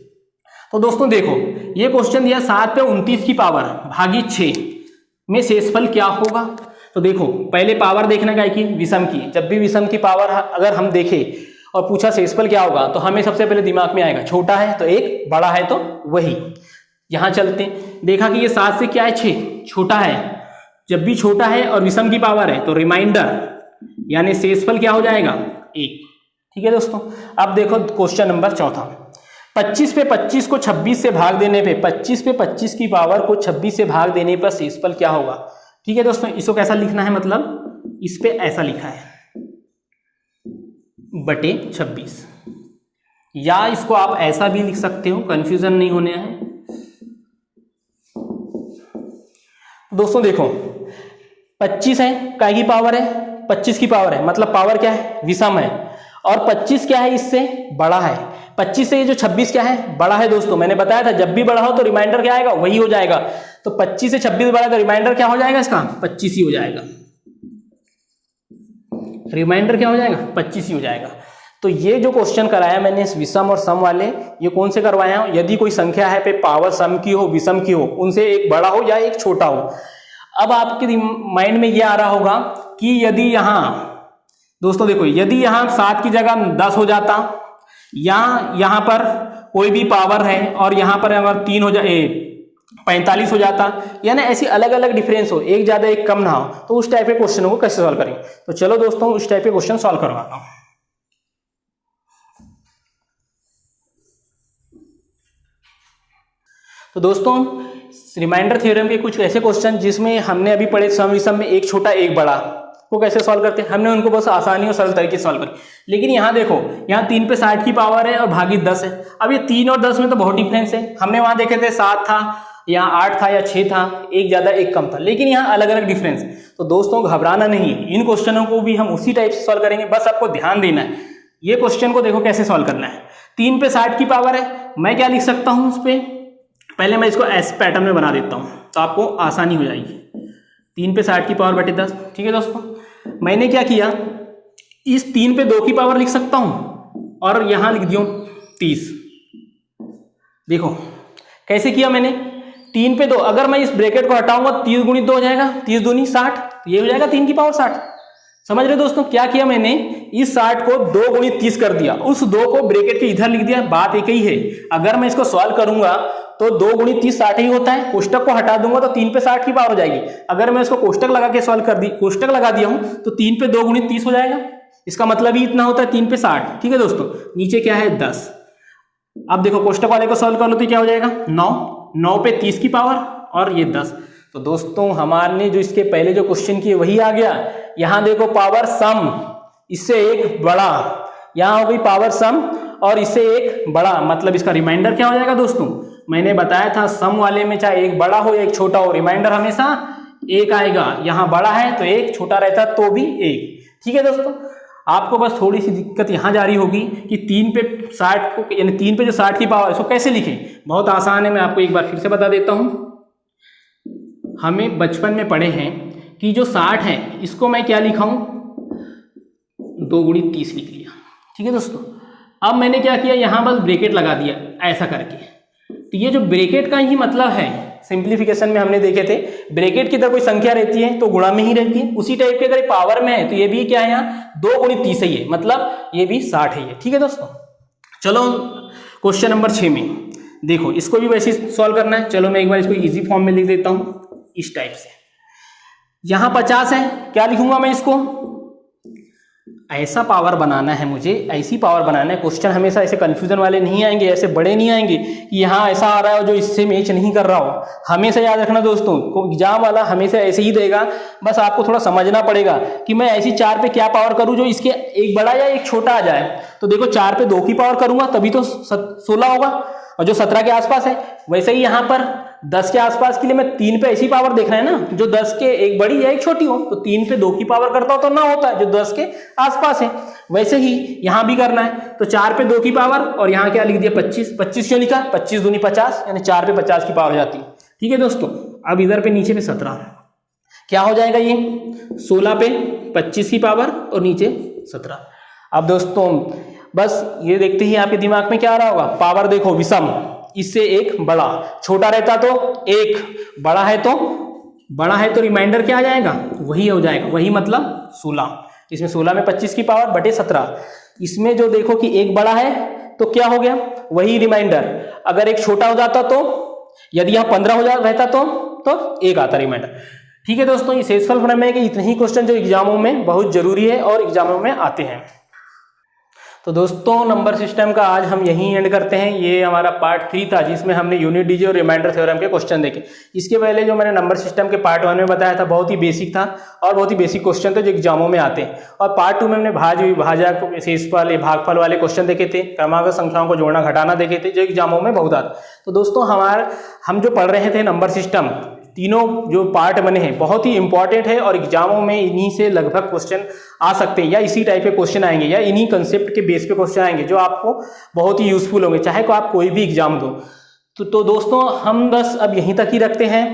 तो दोस्तों देखो, ये क्वेश्चन दिया 7 पे 29 की पावर भागी 6 में शेषफल क्या होगा? तो देखो पहले पावर देखना क्या की? विषम की। जब भी विषम की पावर अगर हम देखें और पूछा शेषफल क्या होगा, तो हमें सबसे पहले दिमाग में आएगा छोटा है तो एक, बड़ा है तो वही। यहां चलते हैं, देखा कि ये 7 से क्या है? 6 छोटा है। जब भी छोटा है और विषम की पावर है तो रिमाइंडर यानी शेषफल क्या हो जाएगा? 1। ठीक है दोस्तों। अब देखो क्वेश्चन नंबर 4, 25 पे 25 को 26 से भाग देने पे, 25 पे 25 की पावर को 26 से भाग देने पर शेषफल क्या होगा? ठीक है दोस्तों। इसको कैसा लिखना है? मतलब इस पे ऐसा लिखा है बटे 26, या इसको आप ऐसा भी लिख सकते हो, कंफ्यूजन नहीं होने है। दोस्तों देखो 25 है, काय की पावर है? 25 की पावर है, मतलब पावर क्या है? विषम है। और 25 क्या है? इससे बड़ा है। 25 से ये जो 26 क्या है? बड़ा है दोस्तों। मैंने बताया था जब भी बड़ा हो तो रिमाइंडर क्या आएगा? वही हो जाएगा। तो 25 से 26 बड़ा है तो रिमाइंडर क्या हो जाएगा? इसका 25 ही हो जाएगा। रिमाइंडर क्या हो जाएगा? 25 ही हो जाएगा। तो ये जो क्वेश्चन कराया मैंने इस विषम और सम वाले, ये कौन से करवाया हो? यदि कोई संख्या है पे पावर सम की हो, विषम की हो, उनसे एक बड़ा हो या एक छोटा हो। अब आपके माइंड में ये आ रहा होगा कि यदि यहां दोस्तों देखो, यदि यहां 7 की जगह 10 हो जाता, या यहां पर कोई भी पावर है और यहां पर अगर 3 हो जाए 45 हो जाता, यानी ऐसी अलग अलग डिफरेंस हो, एक ज्यादा एक कम ना हो, तो उस टाइप के क्वेश्चन को कैसे सॉल्व करेंगे? तो चलो दोस्तों उस टाइप के क्वेश्चन सॉल्व करवाता हूं। तो दोस्तों रिमाइंडर थ्योरम के कुछ ऐसे क्वेश्चन जिसमें हमने अभी पढ़े सम विषम में एक छोटा एक बड़ा, को कैसे सॉल्व करते हैं, हमने उनको बस आसानी और सरल तरीके से सॉल्व करी। लेकिन यहाँ देखो, यहाँ 3 पे 60 की पावर है और भागी 10 है। अब ये 3 और 10 में तो बहुत डिफरेंस है। हमने वहां देखे थे 7 था, यहाँ 8 था या 6 था, एक ज्यादा एक कम था, लेकिन यहाँ अलग अलग डिफरेंस। तो दोस्तों घबराना नहीं, इन क्वेश्चनों को भी हम उसी टाइप से सॉल्व करेंगे, बस आपको ध्यान देना है। ये क्वेश्चन को देखो कैसे सॉल्व करना है। 3 पे 60 की पावर है, मैं क्या लिख सकता हूँ उस पर? पहले मैं इसको ऐसे पैटर्न में बना देता हूँ तो आपको आसानी हो जाएगी। 3 पे 60 की पावर बटे 10। ठीक है दोस्तों, मैंने क्या किया, इस 3 पे 2 की पावर लिख सकता हूं और यहां लिख दियो 30। देखो कैसे किया मैंने, 3 पे 2, अगर मैं इस ब्रैकेट को हटाऊंगा 30 गुणित 2 हो जाएगा, 30 दूनी 60, ये हो जाएगा 3 की पावर 60। समझ रहे दोस्तों क्या किया मैंने? इस 60 को 2 गुणित 30 कर दिया, उस 2 को ब्रैकेट के इधर लिख दिया। बात एक ही है, अगर मैं इसको सॉल्व करूंगा तो 2 गुणित 30 60 ही होता है, कोष्टक को हटा दूंगा तो 3 पे 60 की पावर हो जाएगी। अगर मैं इसको कोष्टक लगा के सॉल्व कर दी, कोष्टक लगा दिया हूं तो 3 पे 2 गुणित 30 हो जाएगा। इसका मतलब ही इतना होता है 3 पे 60। ठीक है दोस्तों, नीचे क्या है 10। अब देखो कोष्टक वाले को सॉल्व कर लो तो क्या हो जाएगा 9, 9 पे 30 की पावर और ये 10। तो दोस्तों हमारे जो इसके पहले जो क्वेश्चन किए वही आ गया। यहां देखो पावर सम, इससे एक बड़ा, यहां हो गई पावर सम और इससे एक बड़ा, मतलब इसका रिमाइंडर क्या हो जाएगा दोस्तों? मैंने बताया था सम वाले में चाहे एक बड़ा हो या एक छोटा हो, रिमाइंडर हमेशा एक आएगा। यहां बड़ा है तो एक, छोटा रहता तो भी एक। ठीक है दोस्तों, आपको बस थोड़ी सी दिक्कत यहां जा रही होगी कि 3 पे 60 को, यानी 3 पे जो 60 की पावर इसको कैसे लिखें। बहुत आसान है, मैं आपको एक बार फिर से बता देता हूं। हमें बचपन में पढ़े हैं कि जो 60 है इसको मैं क्या लिखा हूं, 2 गुणित 30 लिख लिया। ठीक है दोस्तों, अब मैंने क्या किया, यहां बस ब्रैकेट लगा दिया ऐसा करके। तो ये जो ब्रैकेट का ही मतलब है, सिंप्लीफिकेशन में हमने देखे थे, ब्रैकेट की तरह कोई संख्या रहती है तो गुणा में ही रहती है, उसी टाइप के अगर पावर में है तो ये भी क्या है, यहाँ 2 गुणित 30 ही है, मतलब ये भी 60 है। ठीक है दोस्तों, चलो क्वेश्चन नंबर 6 में देखो, इसको भी वैसे सॉल्व करना है। चलो मैं एक बार इसको इजी फॉर्म में लिख देता हूं इस टाइप से। यहाँ 50 है, क्या लिखूंगा मैं इसको, ऐसा पावर बनाना है मुझे, ऐसी पावर बनाना है। क्वेश्चन हमेशा ऐसे कंफ्यूजन वाले नहीं आएंगे, ऐसे बड़े नहीं आएंगे कि यहाँ ऐसा आ रहा है जो इससे मैच नहीं कर रहा हो। हमेशा याद रखना दोस्तों, एग्जाम वाला हमेशा ऐसे ही देगा, बस आपको थोड़ा समझना पड़ेगा कि मैं ऐसी 4 पे क्या पावर करूँ जो इसके एक बड़ा या एक छोटा आ जाए। तो देखो 4 पे 2 की पावर करूंगा तभी तो 16 होगा, और जो 17 के आसपास है। वैसे ही यहाँ पर 10 के आसपास के लिए मैं 3 पे ऐसी पावर देखना है ना जो 10 के एक बड़ी या एक छोटी हो। तो 3 पे 2 की पावर करता हो तो ना होता है जो 10 के आसपास है। वैसे ही यहाँ भी करना है, तो 4 पे 2 की पावर, और यहाँ क्या लिख दिया 25। 25 क्यों लिखा, 25 दूनी 50, यानी 4 पे 50 की पावर हो जाती है। ठीक है दोस्तों, अब इधर पे नीचे पे 17 क्या हो जाएगा, ये 16 पे 25 की पावर और नीचे 17। अब दोस्तों बस ये देखते ही आपके दिमाग में क्या आ रहा होगा, पावर देखो विषम, इससे एक बड़ा, छोटा रहता तो एक, बड़ा है तो रिमाइंडर क्या आ जाएगा, वही हो जाएगा, वही मतलब 16। इसमें 16 में 25 की पावर बटे 17। इसमें जो देखो कि एक बड़ा है तो क्या हो गया, वही रिमाइंडर। अगर एक छोटा हो जाता तो, यदि यहाँ 15 हो जा रहता तो एक आता रिमाइंडर। ठीक है दोस्तों, ये शेषफल प्रमेय के इतने ही क्वेश्चन जो एग्जामों में बहुत जरूरी है और एग्जामों में आते हैं। तो दोस्तों नंबर सिस्टम का आज हम यहीं एंड करते हैं। ये हमारा पार्ट 3 था जिसमें हमने यूनिट डिजिट और रिमाइंडर थ्योरम के क्वेश्चन देखे। इसके पहले जो मैंने नंबर सिस्टम के पार्ट 1 में बताया था बहुत ही बेसिक था और बहुत ही बेसिक क्वेश्चन थे जो एग्जामों में आते हैं। और पार्ट 2 में हमने भाजक शेषफल भागफल वाले क्वेश्चन देखे थे, क्रमांक संख्याओं को जोड़ना घटाना देखे थे जो एग्जामों में बहुत आते। तो दोस्तों हम जो पढ़ रहे थे नंबर सिस्टम, तीनों जो पार्ट बने हैं बहुत ही इंपॉर्टेंट है और एग्जामों में इन्हीं से लगभग क्वेश्चन आ सकते हैं या इसी टाइप के क्वेश्चन आएंगे या इन्हीं कंसेप्ट के बेस पे क्वेश्चन आएंगे जो आपको बहुत ही यूजफुल होंगे चाहे को आप कोई भी एग्जाम दो। तो दोस्तों हम बस अब यहीं तक ही रखते हैं।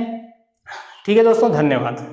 ठीक है दोस्तों, धन्यवाद।